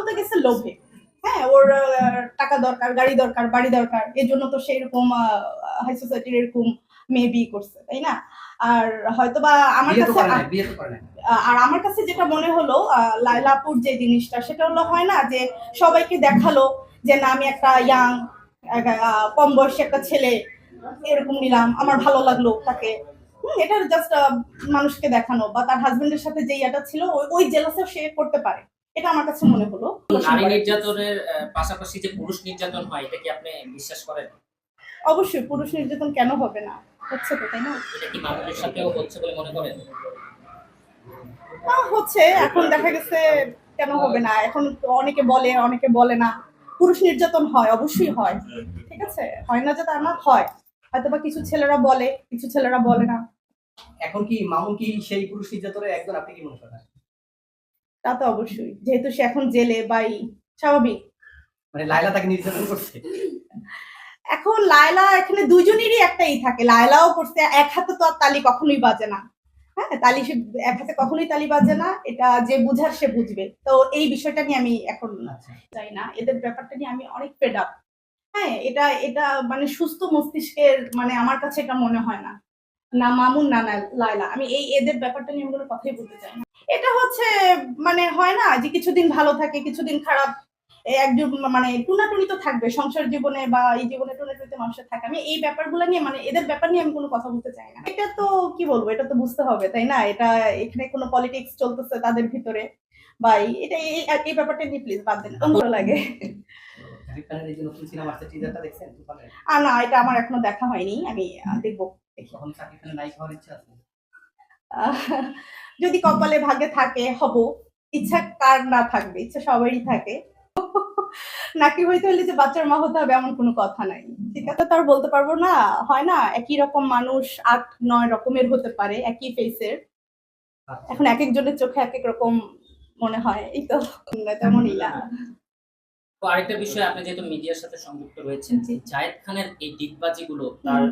তো গেছে লোভে। হ্যাঁ, ওর টাকা দরকার, গাড়ি দরকার, বাড়ি দরকার। এজন্য তো সে এরকম হাই সোসাইটির এরকম মেয়ে বিয়ে করছে, তাই না? আর হয়তোবা আমার কাছে আর আমার কাছে যেটা মনে হলো লায়লা আপুর যে জিনিসটা সেটা হলো হয় না যে সবাইকে দেখালো যে না আমি একটা ইয়াং কম বয়সী একটা ছেলে এরকম নিলাম, আমার ভালো লাগলো তাকে। এটা জাস্ট মানুষকে দেখানো বা তার হাজবেন্ডের সাথে যে ইয়াটা ছিল ওই জেলাসও সে করতে পারে। এটা আমার কাছে মনে হলো। নারী নির্যাতনের পাশাপাশি যে পুরুষ নির্যাতন হয় এটা কি আপনি বিশ্বাস করেন? অবশ্যই পুরুষ নির্যাতন কেন হবে না, হচ্ছে তো, তাই না? এটা কি মামুনের সাথেও হচ্ছে বলে মনে করেন? হচ্ছে, এখন দেখা গেছে কেন হবে না, এখন তো অনেকে বলে অনেকে বলে না। পুরুষ নির্যাতন হয়, অবশ্যই হয়, ঠিক আছে, হয় না যে তা না, হয়। হয়তোবা কিছু ছেলেরা বলে, কিছু ছেলেরা বলে না। এখন কি মামুন কি সেই পুরুষ নির্যাতনের একজন, আপনি কি মনে করেন? তা তো অবশ্যই, যেহেতু সে এখন জেলে বাই, স্বাভাবিক। মানে লায়লা তাকে নির্যাতন করছে? এখন লায়লা এখানে দুইজনেরই একটাই থাকে, লায়লাও করছে, এক হাতে তো আর তালি কখনোই বাজে না। হ্যাঁ, তালি সে এক হাতে কখনোই তালি বাজে না, এটা যে বুঝার সে বুঝবে। তো এই বিষয়টা নিয়ে আমি এখন চাই না, এদের ব্যাপারটা নিয়ে আমি অনেক ফেড আপ। হ্যাঁ, এটা এটা মানে সুস্থ মস্তিষ্কের, মানে আমার কাছে এটা মনে হয় না। না মামুন না লায়লা, আমি এদের ব্যাপারটা নিয়ে আমি কোনো কথাই বলতে চাই না। এটা হচ্ছে মানে হয় না যে কিছুদিন ভালো থাকে কিছুদিন খারাপ, একজন মানে টুনাটুনি তো থাকবে সংসার জীবনে বা এই জীবনে টুনাটুনিতে মানুষের থাকে। আমি এই ব্যাপারগুলো নিয়ে মানে এদের ব্যাপার নিয়ে আমি কোনো কথা বলতে চাই না। এটা তো কি বলবো, এটা তো বুঝতে হবে, তাই না? এটা এখানে কোনো পলিটিক্স চলতেছে তাদের ভিতরে বা এটা এই ব্যাপারটা নিয়ে প্লিজ বাদ দেন, ভালো লাগে। না, এটা আমার এখনো দেখা হয়নি, আমি দেখবো। যদি কপালে ভাগে থাকে হব, ইচ্ছা কার না থাকবে, ইচ্ছা সবারই থাকে। নাকি হইতে হলে যে বাচ্চার মা হতে হবে এমন কোনো কথা নাই, ঠিক আছে? তার বলতে পারবো না, হয় না একই রকম মানুষ ৮-৯ রকমের হতে পারে একই ফেসের, এখন এক একজনের চোখে এক এক রকম মনে হয়, এই তো, তেমনই না। তো আরেকটা বিষয়, আপনি যেহেতু মিডিয়ার সাথে সংযুক্ত রয়েছেন, জায়েদ খানের এই ডিগবাজিগুলো তার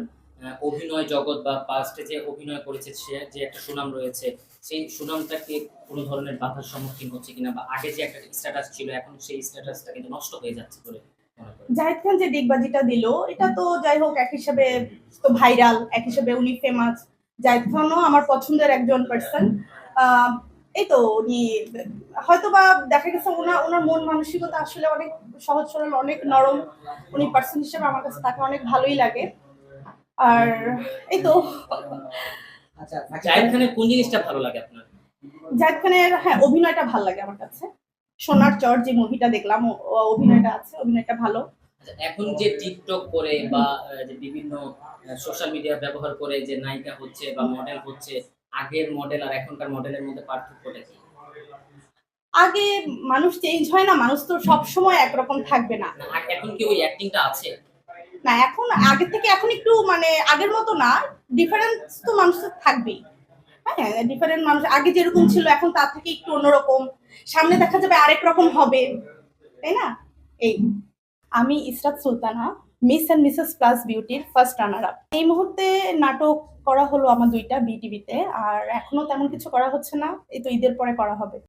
অভিনয় জগৎ বা পাস্টে যে অভিনয় করেছে সে যে একটা সুনাম রয়েছে, সেই সুনামটাকে কোনো ধরনের বাধার সম্মুখীন হচ্ছে কিনা, বা আগে যে একটা স্ট্যাটাস ছিল এখন সেই স্ট্যাটাসটা কিন্তু নষ্ট হয়ে যাচ্ছে বলে মনে করেন? জাহিদ খান যে ডিগবাজিটা দিল এটা তো যাই হোক এক হিসাবে তো ভাইরাল, এক হিসাবে উনি ফেমাস। জাহিদ খানও আমার পছন্দের একজন পার্সন। এই তো উনি হয়তো বা দেখা গেছে ওনার মন মানসিকতা আসলে অনেক সহজ সরল, অনেক নরম। উনি পার্সন হিসেবে আমার কাছে তাকে অনেক ভালোই লাগে। আর এই তো। আচ্ছা, জায়েদ খানের কোন জিনিসটা ভালো লাগে আপনার? জাহিদ খানের হ্যাঁ অভিনয়টা ভালো লাগে আমার কাছে। সোনার চর যে মুভিটা দেখলাম অভিনয়টা আছে, অভিনয়টা ভালো। এখন যে টিকটক করে বা যে বিভিন্ন সোশ্যাল মিডিয়া ব্যবহার করে যে নায়িকা হচ্ছে বা মডেল হচ্ছে, আগের মডেল আর এখনকার মডেলের মধ্যে পার্থক্যটা কি? আগে মানুষ চেঞ্জ হয় না, মানুষ তো সব সময় একরকম থাকবে না। এখন কি ওই অ্যাক্টিংটা আছে? না, এখন আগের থেকে এখন একটু মানে আগের মতো না, ডিফারেন্স তো মানুষের থাকবেই। হ্যাঁ, ডিফারেন্ট মানুষ আগে যেরকম ছিল এখন তার থেকে একটু অন্যরকম, সামনে দেখা যাবে আরেক রকম হবে, তাই না? এই আমি Israt Sultana, miss and missus plus বিউটির ফার্স্ট রানার আপ। এই মুহূর্তে নাটক করা হলো আমার ২টা বিটিভিতে, আর এখনো তেমন কিছু করা হচ্ছে না, এই তো ঈদের পরে করা হবে।